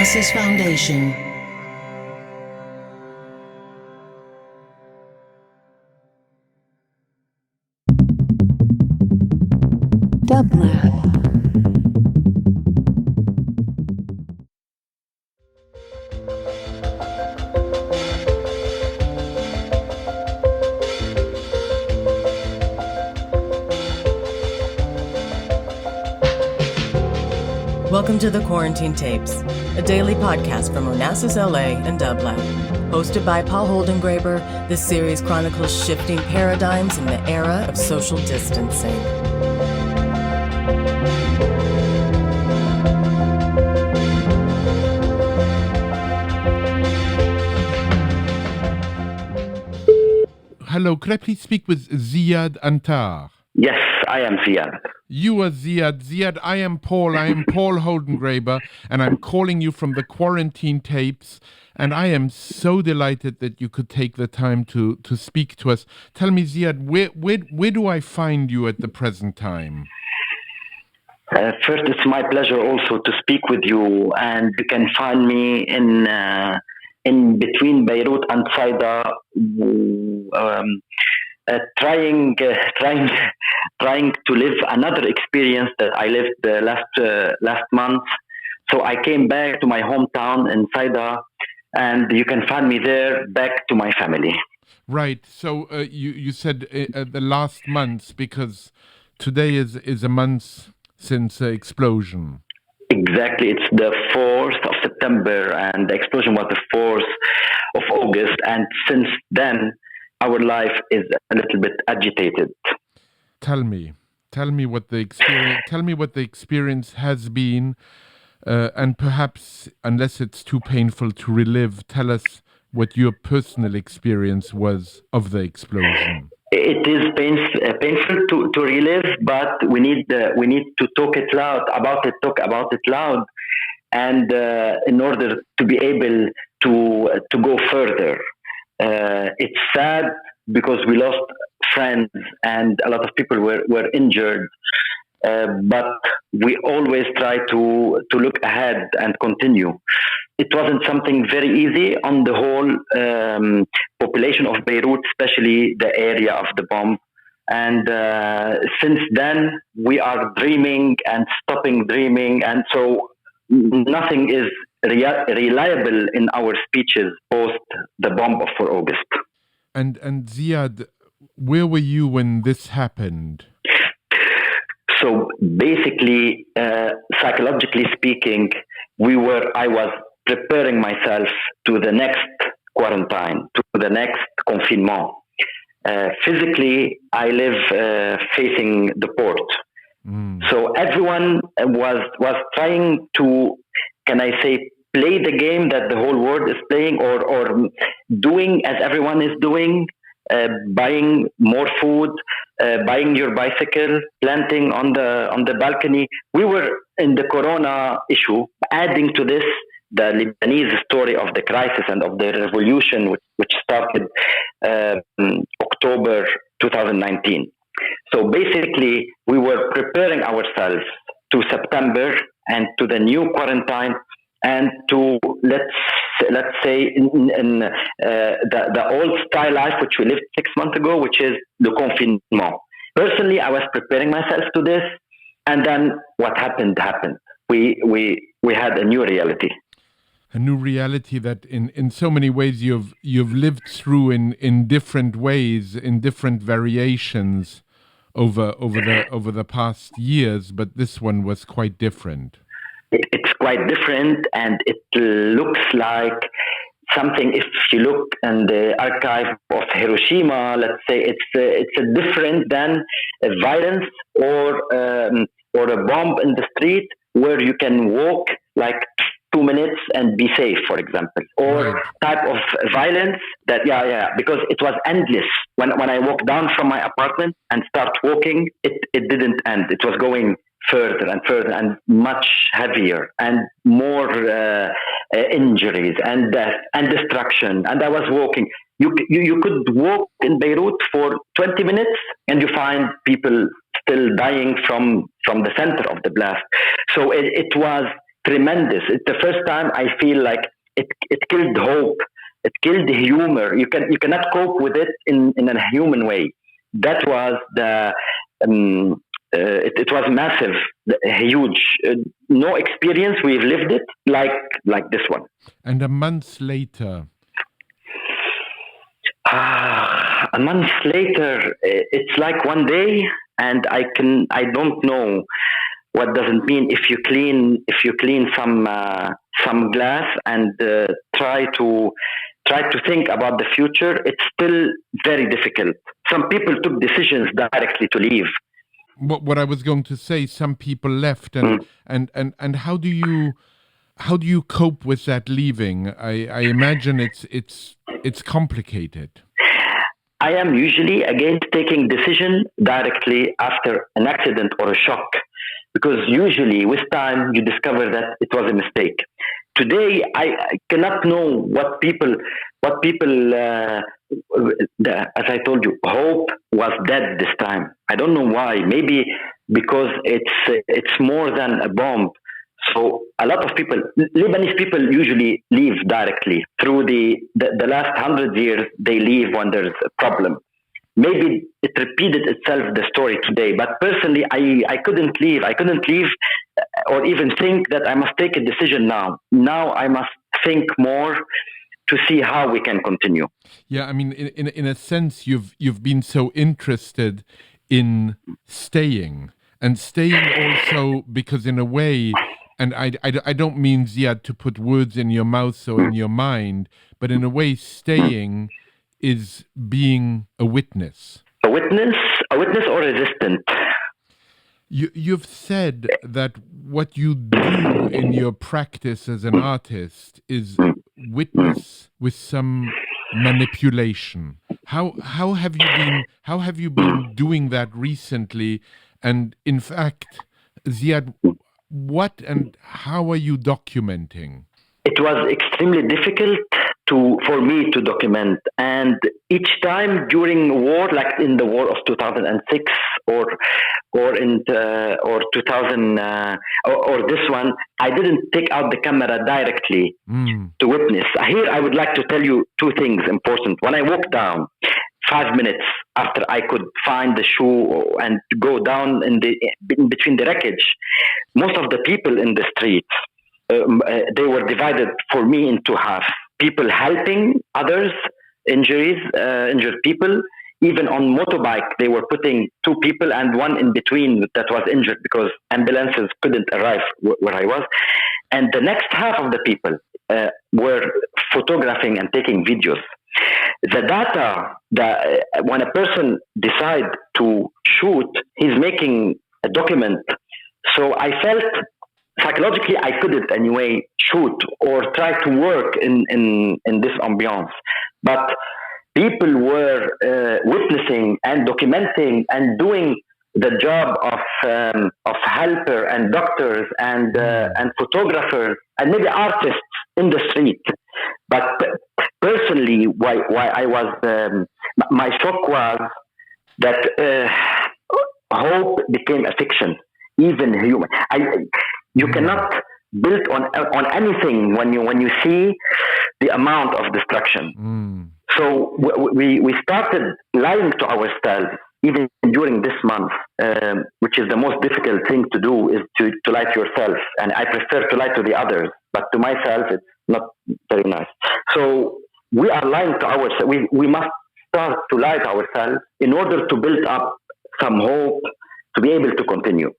Onassis Foundation. Dublab. Welcome to the Quarantine Tapes, a daily podcast from Onassis, LA and Dublab. Hosted by Paul Holdengraber, this series chronicles shifting paradigms in the era of social distancing. Hello, could I please speak with Ziad Antar? Yes, I am Ziad. You are Ziad. Ziad, I am Paul. I am Paul Holdengraber, and I'm calling you from the Quarantine Tapes. And I am so delighted that you could take the time to speak to us. Tell me, Ziad, where do I find you at the present time? First, it's my pleasure also to speak with you, and you can find me in between Beirut and Saida, trying to live another experience that I lived last month. So I came back to my hometown in Saida, and you can find me there, back to my family. Right. So you said the last month, because today is a month since the explosion. Exactly. It's the 4th of September, and the explosion was the 4th of August. And since then, our life is a little bit agitated. Tell me what the experience. Tell me what the experience has been, and perhaps, unless it's too painful to relive, tell us what your personal experience was of the explosion. It is painful to relive, but we need to talk about it loud, and in order to be able to go further. It's sad because we lost friends and a lot of people were injured, but we always try to look ahead and continue. It wasn't something very easy on the whole population of Beirut, especially the area of the bomb. And since then, we are dreaming and stopping dreaming. And so nothing is reliable in our speeches post the bomb of 4 August. And Ziad, where were you when this happened? So basically, psychologically speaking, I was preparing myself to the next quarantine, to the next confinement. Physically, I live facing the port. So everyone was trying to, can I say, play the game that the whole world is playing, or doing as everyone is doing, buying more food, buying your bicycle, planting on the balcony. We were in the Corona issue, adding to this the Lebanese story of the crisis and of the revolution, which started October 2019. So basically, we were preparing ourselves to September and to the new quarantine, and to let's say in the old style life which we lived 6 months ago, which is the confinement. Personally, I was preparing myself to this, and then what happened. We had a new reality. A new reality that in so many ways you've lived through in different ways, in different variations over the past years, but this one was quite different. It's quite different, and it looks like something. If you look in the archive of Hiroshima, let's say it's a different than a violence or a bomb in the street where you can walk like 2 minutes and be safe, for example, or type of violence that, because it was endless. When I walked down from my apartment and start walking, it didn't end. It was going further and further and much heavier and more injuries and death and destruction. And I was walking. You could walk in Beirut for 20 minutes and you find people still dying from the center of the blast. So it was tremendous. It's the first time I feel like it killed hope. It killed humor. You cannot cope with it in a human way. That was it was massive, huge. No experience we've lived it like this one. And a month later. A month later, it's like one day, and I don't know what does it mean if you clean some glass and try to think about the future. It's still very difficult. Some people took decisions directly to leave. What I was going to say, some people left, and how do you cope with that leaving? I imagine it's complicated. I am usually against taking decision directly after an accident or a shock, because usually with time you discover that it was a mistake. Today I cannot know what people as I told you, hope was dead this time. I don't know why. Maybe because it's more than a bomb. So a lot of people, Lebanese people, usually leave directly. Through the last 100 years, they leave when there's a problem. Maybe it repeated itself, the story today. But personally, I couldn't leave. I couldn't leave or even think that I must take a decision now. Now I must think more to see how we can continue. Yeah, I mean, in a sense, you've been so interested in staying also because in a way, and I don't mean, Ziad, to put words in your mouth or in your mind, but in a way, staying is being a witness. A witness or resistant? You've said that what you do in your practice as an artist is witness with some manipulation. How have you been doing that recently? And in fact, Ziad, what and how are you documenting? It was extremely difficult for me to document, and each time during war, like in the war of 2006 or 2000 or this one, I didn't take out the camera directly to witness. Here, I would like to tell you two things important. When I walked down, 5 minutes after I could find the shoe and go down in between the wreckage, most of the people in the streets, they were divided for me into half. People helping others, injured people. Even on motorbike, they were putting two people and one in between that was injured because ambulances couldn't arrive where I was. And the next half of the people were photographing and taking videos. The data, when a person decides to shoot, he's making a document. So I felt psychologically I couldn't anyway shoot or try to work in this ambiance. But people were witnessing and documenting and doing the job of helper and doctors and photographers and maybe artists in the street. But personally, why I was my shock was that hope became a fiction, even human. You cannot build on anything when you see the amount of destruction. So we started lying to ourselves, even during this month, which is the most difficult thing to do, is to lie to yourself. And I prefer to lie to the others, but to myself, it's not very nice. So we are lying to ourselves. We must start to lie to ourselves in order to build up some hope to be able to continue.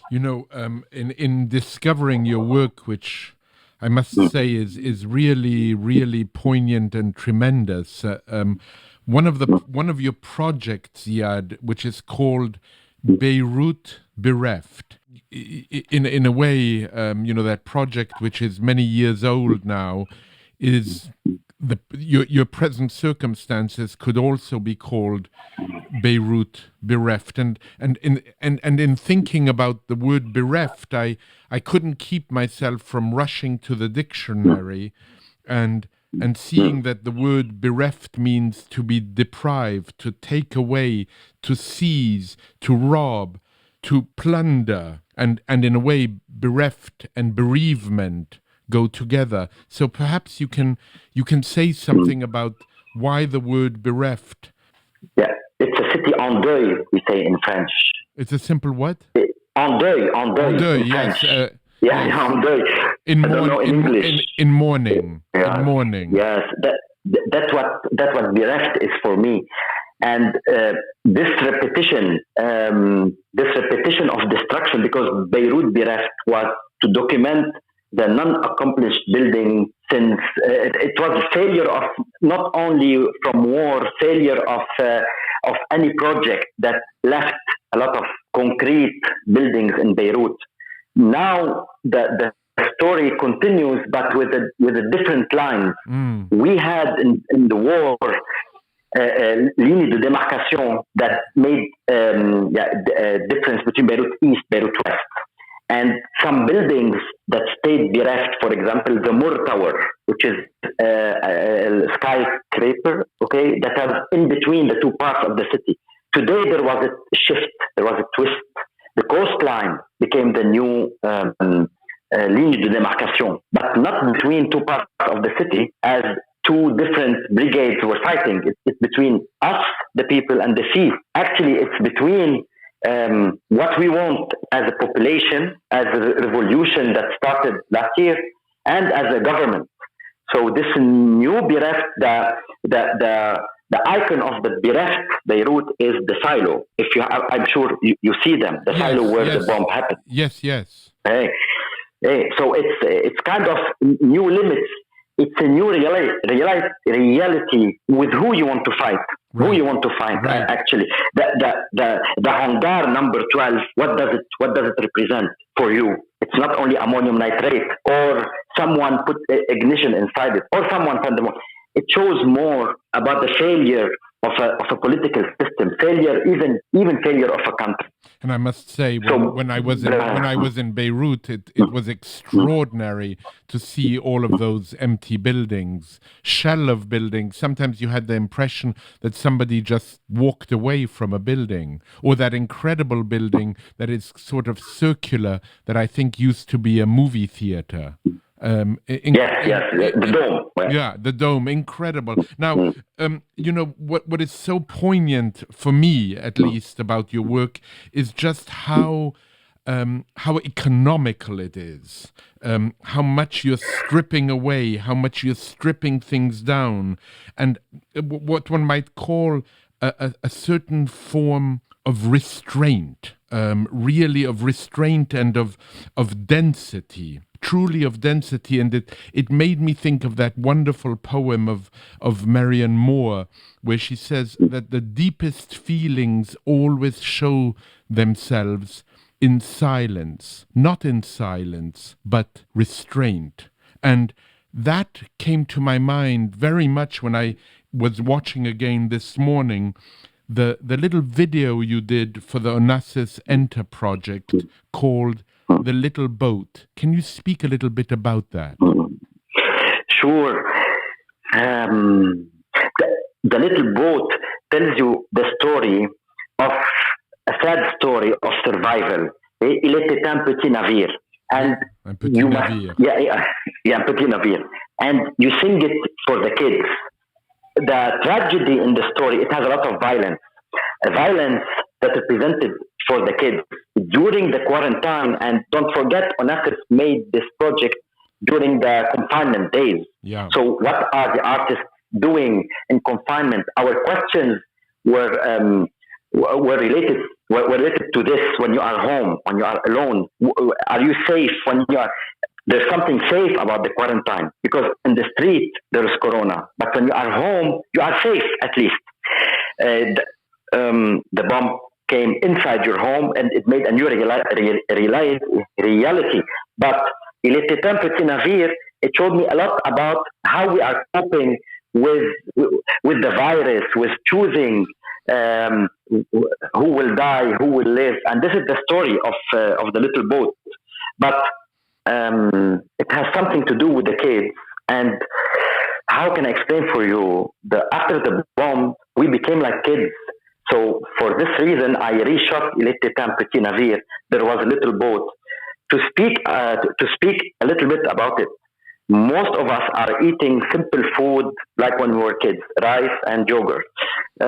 You know, in discovering your work, which I must say is really, really poignant and tremendous. One of your projects, Ziad, which is called Beirut Bereft. In a way, that project, which is many years old now, is your present circumstances could also be called Beirut Bereft. And in thinking about the word bereft, I couldn't keep myself from rushing to the dictionary and seeing that the word bereft means to be deprived, to take away, to seize, to rob, to plunder, and in a way, bereft and bereavement go together. So perhaps you can say something about why the word bereft. Yeah, it's a city en deuil, we say in French. It's a simple what? En deuil En deuil, in yes. French. Yeah, Yes. en deuil. I don't know in English. In mourning. Yeah. In mourning. Yes, that's what bereft is for me. And this repetition of destruction, because Beirut bereft was to document the non-accomplished building since it was a failure of not only from war, failure of any project that left a lot of concrete buildings in Beirut. Now the story continues, but with a different line. We had in the war ligne de démarcation that made difference between Beirut East, Beirut West, and some buildings that stayed bereft. For example, the Mur Tower, which is a skyscraper, okay, that is in between the two parts of the city. Today there was a shift, there was a twist. The coastline became the new ligne de démarcation, but not between two parts of the city as two different brigades were fighting. It's between us, the people, and the sea. Actually, it's between what we want as a population, as a revolution that started last year, and as a government. So this new bereft, the icon of the bereft Beirut is the silo. I'm sure you see them, the silo where the bomb happened. Yes. Hey, so it's kind of new limits. It's a new reality with who you want to fight. Right. Who you want to fight, right. Actually. The hangar number 12, what does it represent for you? It's not only ammonium nitrate or someone put ignition inside it or someone found the bomb. It shows more about the failure of a political system, even failure of a country. And I must say, when I was in Beirut, it was extraordinary to see all of those empty buildings, shell of buildings. Sometimes you had the impression that somebody just walked away from a building, or that incredible building that is sort of circular that I think used to be a movie theater. The dome. Yeah, the dome, incredible. Now, what is so poignant for me, at least, about your work is just how economical it is, how much you're stripping away, how much you're stripping things down, and what one might call a certain form of restraint, really of restraint and of density. Truly of density, and it made me think of that wonderful poem of Marianne Moore, where she says that the deepest feelings always show themselves in silence, not in silence, but restraint. And that came to my mind very much when I was watching again this morning the little video you did for the Onassis Antar project called The Little Boat. Can you speak a little bit about that? Sure. The Little Boat tells you the story of a sad story of survival. Il était un petit navire. And un petit navire. Un petit navire. And you sing it for the kids. The tragedy in the story, it has a lot of violence. A violence that is presented for the kids during the quarantine. And don't forget, Onassis made this project during the confinement days. Yeah. So what are the artists doing in confinement? Our questions were related to this. When you are home, when you are alone, are you safe? There's something safe about the quarantine, because in the street there is corona, but when you are home, you are safe at least. The bomb came inside your home and it made a new reality. But Il était un petit navire, it showed me a lot about how we are coping with the virus, with choosing who will die, who will live. And this is the story of the Little Boat. But it has something to do with the kids. And how can I explain for you? After the bomb, we became like kids. So for this reason, I reshot Il était un petit navire. There was a little boat. To speak a little bit about it, most of us are eating simple food like when we were kids, rice and yogurt. A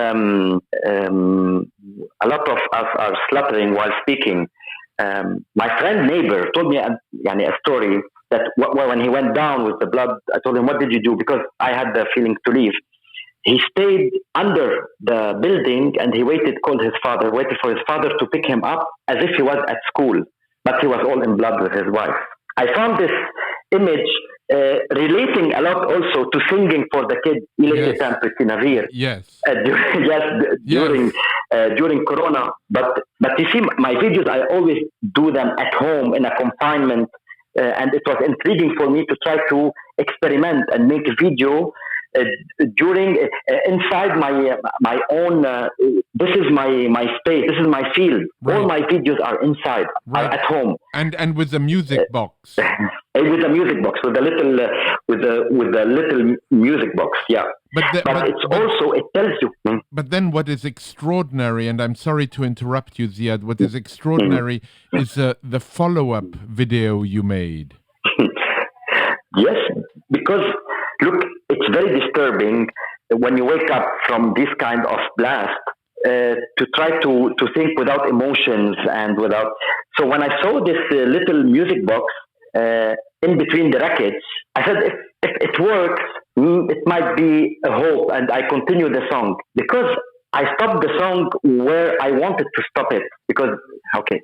lot of us are slaughtering while speaking. My friend neighbor told me a story that when he went down with the blood, I told him, what did you do? Because I had the feeling to leave. He stayed under the building and he waited for his father to pick him up as if he was at school, but he was all in blood with his wife. I found this image relating a lot also to singing for the kids, Il était un petit navire. Yes. During Corona. But you see, my videos, I always do them at home in a confinement, and it was intriguing for me to try to experiment and make a video during inside my own. This is my space. This is my field. Right. All my videos are inside, are at home, and with the music box. With the music box, with the little music box, yeah. But it tells you. But then, what is extraordinary, and I'm sorry to interrupt you, Ziad. What is extraordinary is the follow-up video you made. Yes, because look, it's very disturbing when you wake up from this kind of blast to try to think without emotions and without. So when I saw this little music box in between the rackets, I said, if it works, it might be a hope, and I continue the song because I stopped the song where I wanted to stop it because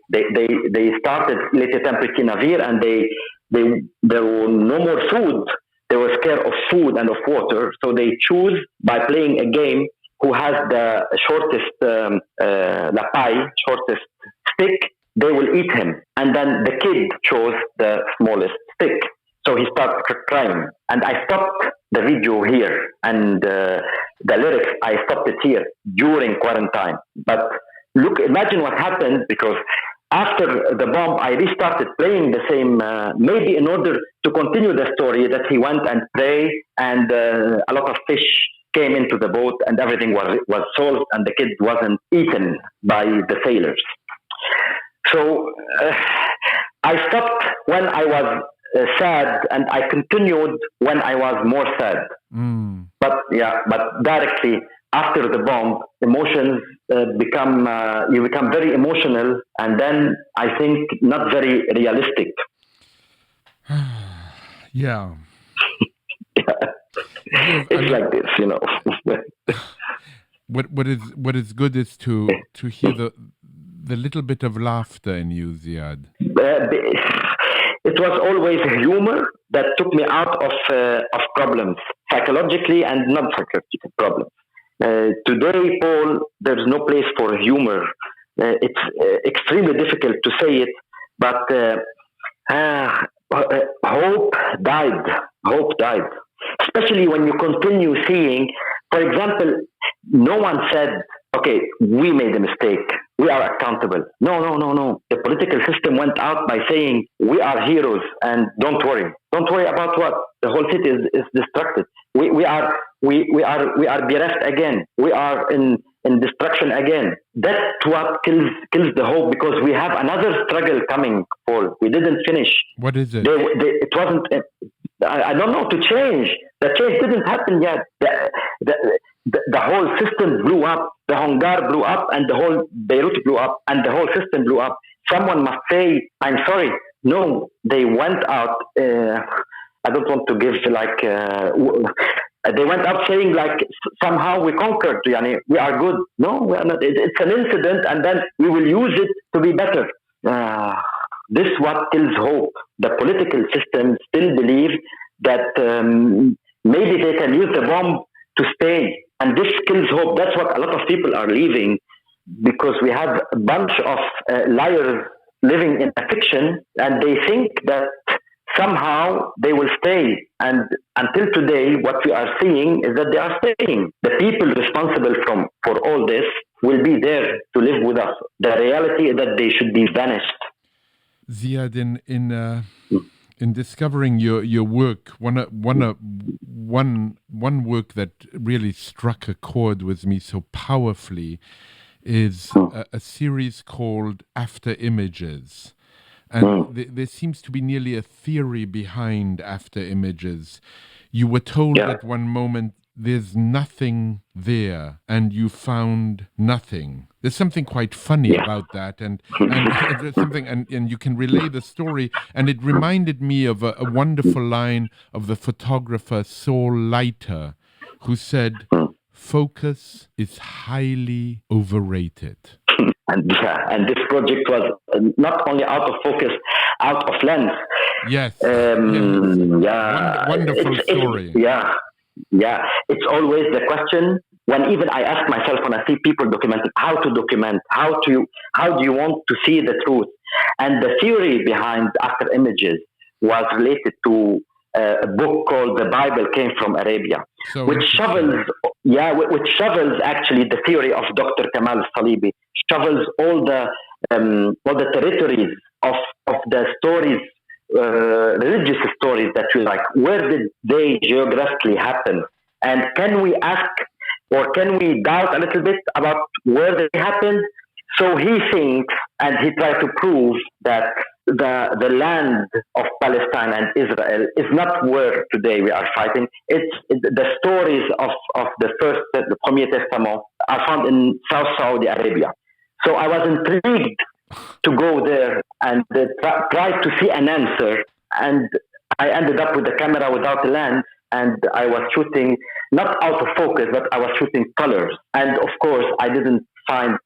they started Il était un petit navire and there were no more food. They were scared of food and of water, so they choose by playing a game who has the shortest la paille, shortest stick. They will eat him, and then the kid chose the smallest stick. So he started crying, and I stopped the video here, and the lyrics, I stopped it here during quarantine. But look, imagine what happened, because after the bomb, I restarted playing the same, maybe in order to continue the story that he went and prayed, and a lot of fish came into the boat, and everything was solved, and the kid wasn't eaten by the sailors. So I stopped when I was sad, and I continued when I was more sad. But directly after the bomb, emotions you become very emotional, and then I think not very realistic. Yeah. It's like this, you know. What is good is to hear the little bit of laughter in you, Ziad. It was always humor that took me out of problems, psychologically and non-psychological problems. Today, Paul, there's no place for humor. It's extremely difficult to say it, but hope died. Hope died. Especially when you continue seeing, for example, no one said, okay, we made a mistake. We are accountable. No. The political system went out by saying we are heroes and don't worry. Don't worry about what? The whole city is distracted. We are bereft again. We are in destruction again. That's what kills the hope, because we have another struggle coming, Paul. We didn't finish. What is it? It wasn't. I don't know, to change. The change didn't happen yet. The whole system blew up. The hangar blew up, and the whole Beirut blew up, and the whole system blew up. Someone must say, I'm sorry. No, they went out. I don't want to give they went up saying like somehow we conquered. We are good. No, we are not. It's an incident, and then we will use it to be better. This is what kills hope. The political system still believes that maybe they can use the bomb to stay, and this kills hope. That's what a lot of people are leaving, because we have a bunch of liars living in a fiction, and they think that somehow they will stay. And until today, what we are seeing is that they are staying. The people responsible for all this will be there to live with us. The reality is that they should be vanished. Ziad, in discovering your work, one work that really struck a chord with me so powerfully is a series called After Images. And there seems to be nearly a theory behind After Images. You were told at one moment there's nothing there, and you found nothing. There's something quite funny about that, and there's something, and you can relay the story. And it reminded me of a wonderful line of the photographer Saul Leiter, who said, "Focus is highly overrated." And this project was not only out of focus, out of lens. Yes. Wonderful story. It's always the question. When even I ask myself when I see people documenting, how to document, how do you want to see the truth? And the theory behind After Images was related to a book called The Bible Came from Arabia, which shovels actually the theory of Dr. Kamal Salibi, shovels all the territories of the stories, religious stories that we like. Where did they geographically happen? And can we ask, or can we doubt a little bit about where they happened? So he thinks, and he tried to prove that the land of Palestine and Israel is not where today we are fighting. It's the stories of the Premier Testament are found in South Saudi Arabia. So I was intrigued to go there and try to see an answer. And I ended up with the camera without a lens, and I was shooting not out of focus, but I was shooting colors. And of course, I didn't find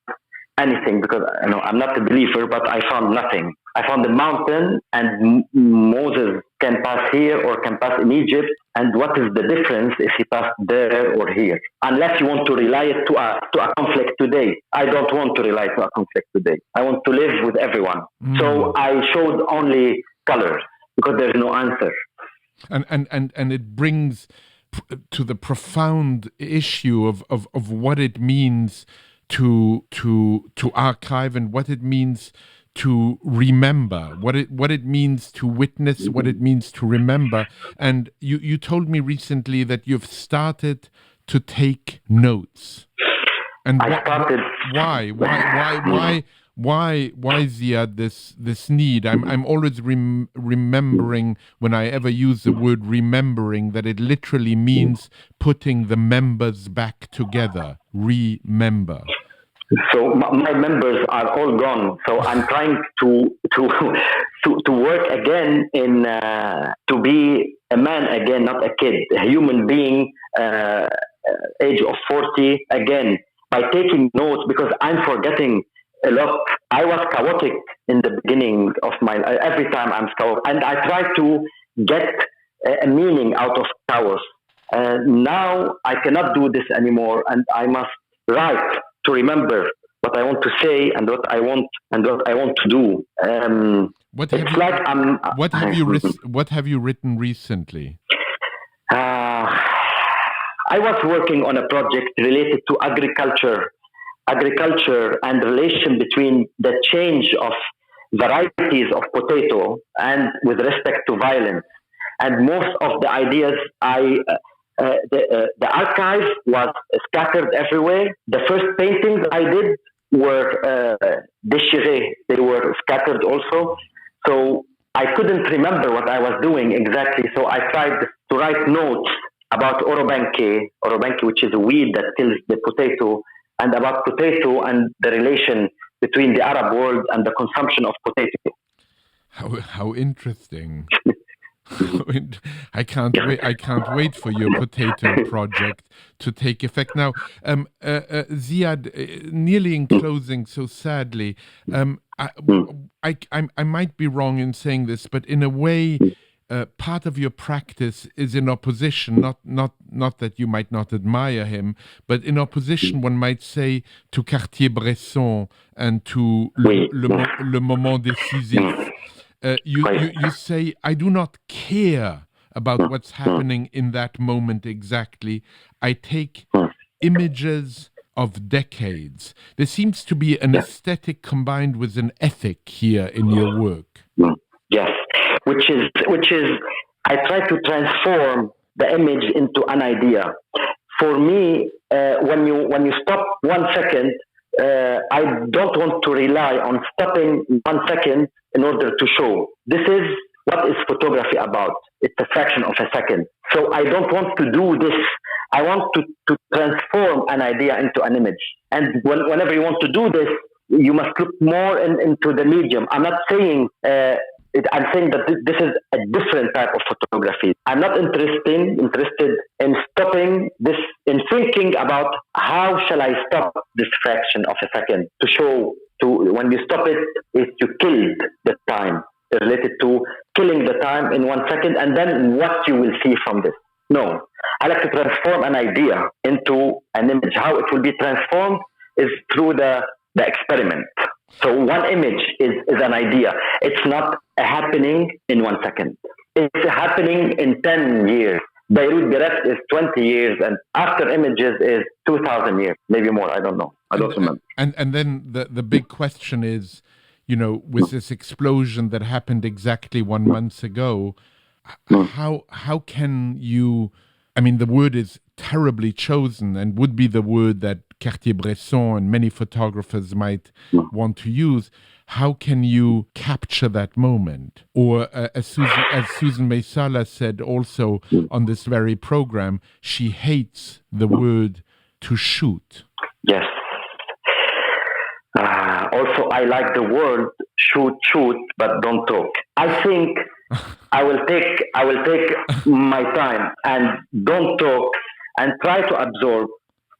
anything because I'm not a believer, but I found nothing. I found a mountain, and Moses can pass here or can pass in Egypt. And what is the difference if he passed there or here? Unless you want to rely it to a conflict today. I don't want to rely to a conflict today. I want to live with everyone. So I showed only colors because there's no answer. And it brings to the profound issue of what it means to archive and what it means to remember, what it means to witness, what it means to remember. And you told me recently that you've started to take notes. And why Ziad, this need? I'm always remembering when I ever use the word remembering that it literally means putting the members back together. Remember. So my members are all gone. So I'm trying to work again in to be a man again, not a kid, a human being, age of 40 again, by taking notes, because I'm forgetting a lot. I was chaotic in the beginning of my. Every time I'm chaotic, and I try to get a meaning out of chaos. Now I cannot do this anymore, and I must write to remember what I want to say and what I want to do. What have you written recently? I was working on a project related to agriculture and the relation between the change of varieties of potato and with respect to violence. And most of the ideas the archive was scattered everywhere. The first paintings I did were déchirés. They were scattered also. So I couldn't remember what I was doing exactly. So I tried to write notes about orobanche, which is a weed that kills the potato, and about potato and the relation between the Arab world and the consumption of potato. How interesting. I can't wait for your potato project to take effect. Now, Ziad, nearly in closing, so sadly, I might be wrong in saying this, but in a way, part of your practice is in opposition, not that you might not admire him, but in opposition, one might say, to Cartier-Bresson and to Le Moment Décisif. You say, I do not care about what's happening in that moment exactly. I take images of decades. There seems to be an aesthetic combined with an ethic here in your work. Yes, which is I try to transform the image into an idea. For me, when you stop 1 second, I don't want to rely on stopping 1 second in order to show. This is what is photography about. It's a fraction of a second. So I don't want to do this. I want to transform an idea into an image. And whenever you want to do this, you must look more into the medium. I'm not saying, I'm saying that this is a different type of photography. I'm not interested in stopping this, in thinking about how shall I stop this fraction of a second to show, when you stop it, is you killed the time, related to killing the time in 1 second, and then what you will see from this. No, I like to transform an idea into an image. How it will be transformed is through the experiment. So one image is an idea. It's not a happening in 1 second. It's happening in 10 years. Beirut Direct is 20 years, and After Images is 2,000 years, maybe more. I don't know. I don't remember. And then the big question is, with this explosion that happened exactly 1 month ago, how can you? I mean, the word is terribly chosen and would be the word that Cartier-Bresson and many photographers might want to use. How can you capture that moment? Or as Susan Meysala said also on this very program, she hates the word to shoot. Yes. Also, I like the word shoot, but don't talk. I think I will take my time and don't talk and try to absorb.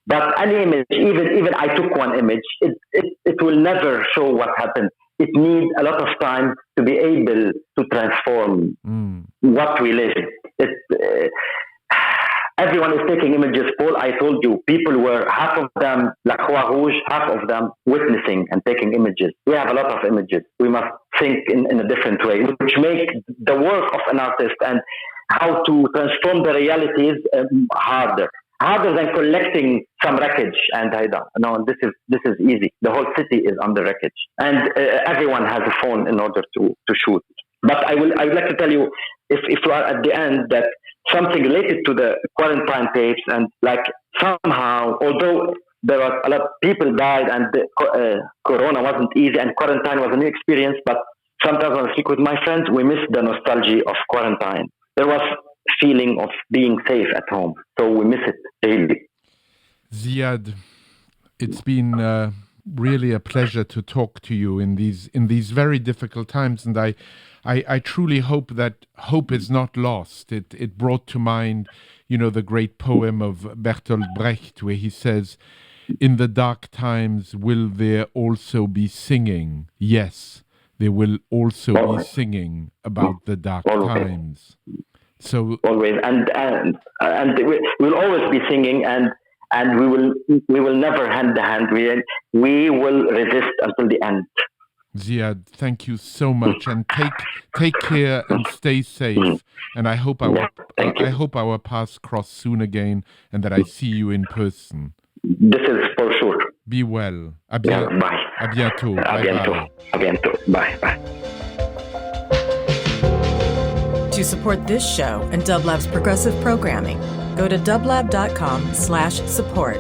But any image, even I took one image, it will never show what happened. It needs a lot of time to be able to transform what we live. Everyone is taking images, Paul. I told you, people were, half of them, La Croix Rouge, half of them witnessing and taking images. We have a lot of images. We must think in a different way, which make the work of an artist and how to transform the realities harder than collecting some wreckage. And no, this is easy. The whole city is under wreckage, and everyone has a phone in order to shoot. But I would like to tell you, if you are at the end, that something related to the quarantine tapes, and like somehow, although there was a lot of people died and Corona wasn't easy and quarantine was a new experience, but sometimes when I speak with my friends, we miss the nostalgia of quarantine. There was feeling of being safe at home, so we miss it daily. Ziad, it's been really a pleasure to talk to you in these very difficult times, and I truly hope that hope is not lost. It brought to mind, the great poem of Bertolt Brecht, where he says, "In the dark times will there also be singing? Yes, there will also be singing about the dark times." So always, and we'll always be singing, and we will never hand the hand. We will resist until the end. Ziad, thank you so much, and take care and stay safe. And I hope our paths cross soon again, and that I see you in person. This is for sure. Be well. Bye. À bientôt. À bientôt. À bientôt. Bye. Bye. To support this show and Dublab's progressive programming, go to dublab.com/support.